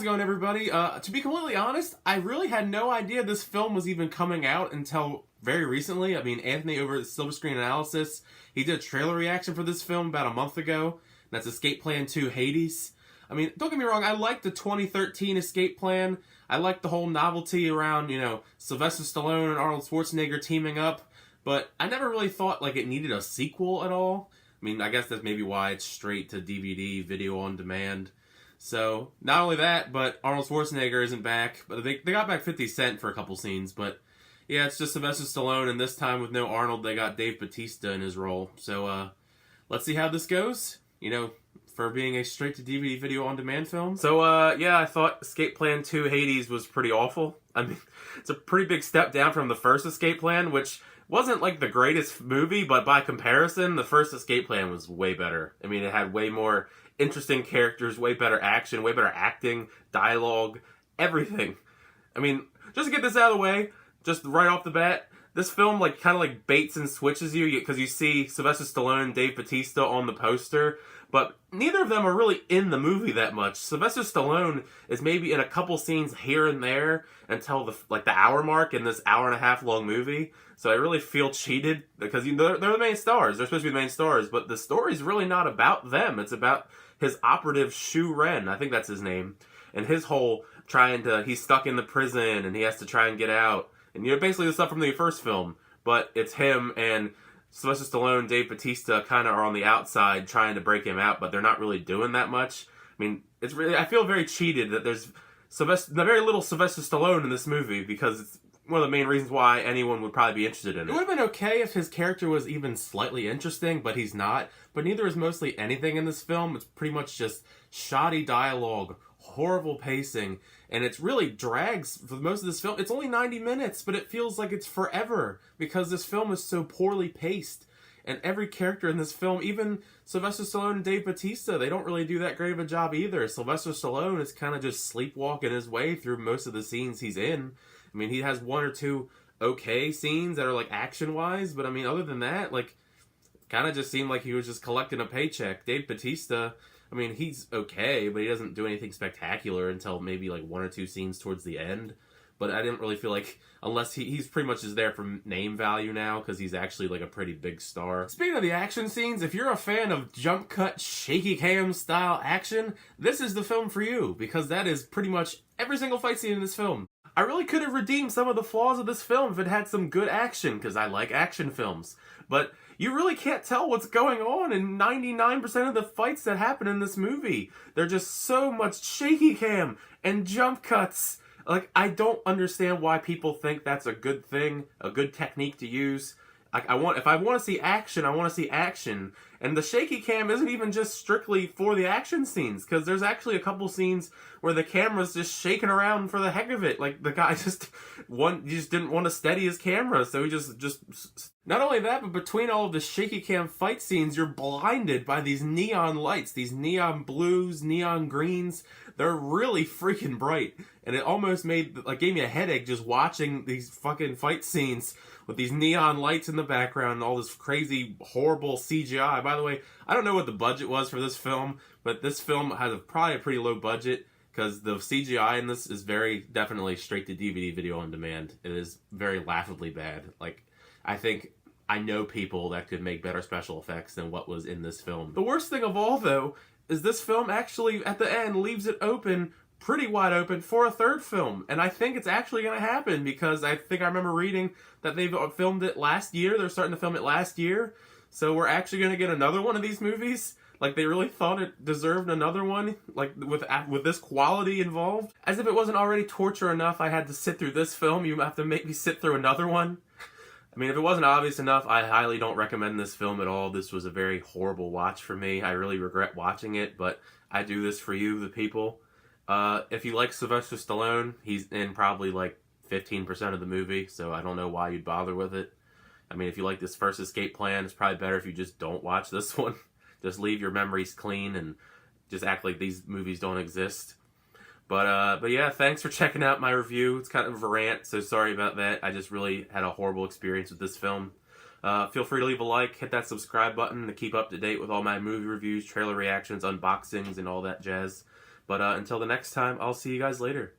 it going, everybody? To be completely honest, I really had no idea this film was even coming out until very recently. I mean, Anthony over at Silver Screen Analysis, he did a trailer reaction for this film about a month ago. That's Escape Plan 2 Hades. I mean, don't get me wrong, I like the 2013 Escape Plan. I like the whole novelty around, Sylvester Stallone and Arnold Schwarzenegger teaming up. But I never really thought, it needed a sequel at all. I mean, I guess that's maybe why it's straight to DVD, video on demand. So, not only that, but Arnold Schwarzenegger isn't back. But they got back 50 Cent for a couple scenes. But, yeah, it's just Sylvester Stallone. And this time with no Arnold, they got Dave Bautista in his role. So, let's see how this goes. For being a straight-to-DVD video on demand film. So, yeah, I thought Escape Plan 2 Hades was pretty awful. I mean, it's a pretty big step down from the first Escape Plan, which wasn't the greatest movie, but by comparison, the first Escape Plan was way better. I mean, it had way more interesting characters, way better action, way better acting, dialogue, everything. I mean, just to get this out of the way, just right off the bat, this film kind of baits and switches you because you see Sylvester Stallone and Dave Bautista on the poster, but neither of them are really in the movie that much. Sylvester Stallone is maybe in a couple scenes here and there until the hour mark in this hour-and-a-half long movie. So I really feel cheated because they're the main stars. They're supposed to be the main stars, but the story's really not about them. It's about his operative Shu Ren, I think that's his name, and his whole he's stuck in the prison and he has to try and get out. And basically the stuff from the first film, but it's him and Sylvester Stallone and Dave Bautista kind of are on the outside trying to break him out, but they're not really doing that much. I mean, I feel very cheated that there's very little Sylvester Stallone in this movie because it's one of the main reasons why anyone would probably be interested in it. It would have been okay if his character was even slightly interesting, but he's not. But neither is mostly anything in this film. It's pretty much just shoddy dialogue, horrible pacing, and it really drags for most of this film. It's only 90 minutes, but it feels like it's forever because this film is so poorly paced. And every character in this film, even Sylvester Stallone and Dave Bautista, they don't really do that great of a job either. Sylvester Stallone is kind of just sleepwalking his way through most of the scenes he's in. I mean, he has one or two okay scenes that are action-wise, but I mean, other than that, kind of just seemed like he was just collecting a paycheck. Dave Bautista, I mean, he's okay, but he doesn't do anything spectacular until maybe one or two scenes towards the end. But I didn't really feel unless he's pretty much just there for name value now, because he's actually a pretty big star. Speaking of the action scenes, if you're a fan of jump cut, shaky cam style action, this is the film for you, because that is pretty much every single fight scene in this film. I really could have redeemed some of the flaws of this film if it had some good action, because I like action films. But you really can't tell what's going on in 99% of the fights that happen in this movie. They're just so much shaky cam and jump cuts. I don't understand why people think that's a good thing, a good technique to use. If I want to see action, I want to see action. And the shaky cam isn't even just strictly for the action scenes, because there's actually a couple scenes where the camera's just shaking around for the heck of it. The guy just didn't want to steady his camera, so he just... Not only that, but between all of the shaky cam fight scenes, you're blinded by these neon lights, these neon blues, neon greens. They're really freaking bright. And it almost gave me a headache just watching these fucking fight scenes with these neon lights in the background and all this crazy, horrible CGI. By the way, I don't know what the budget was for this film, but this film has probably a pretty low budget because the CGI in this is very definitely straight to DVD video on demand. It is very laughably bad. I know people that could make better special effects than what was in this film. The worst thing of all, though, is this film actually, at the end, leaves it open, pretty wide open, for a third film. And I think it's actually going to happen, because I think I remember reading that they've filmed it last year. They're starting to film it last year. So we're actually going to get another one of these movies. They really thought it deserved another one, with this quality involved. As if it wasn't already torture enough, I had to sit through this film. You have to make me sit through another one. I mean, if it wasn't obvious enough, I highly don't recommend this film at all. This was a very horrible watch for me. I really regret watching it, but I do this for you, the people. If you like Sylvester Stallone, he's in probably 15% of the movie, so I don't know why you'd bother with it. I mean, if you like this first Escape Plan, it's probably better if you just don't watch this one. Just leave your memories clean and just act like these movies don't exist. But yeah, thanks for checking out my review. It's kind of a rant, so sorry about that. I just really had a horrible experience with this film. Feel free to leave a like, hit that subscribe button to keep up to date with all my movie reviews, trailer reactions, unboxings, and all that jazz. But until the next time, I'll see you guys later.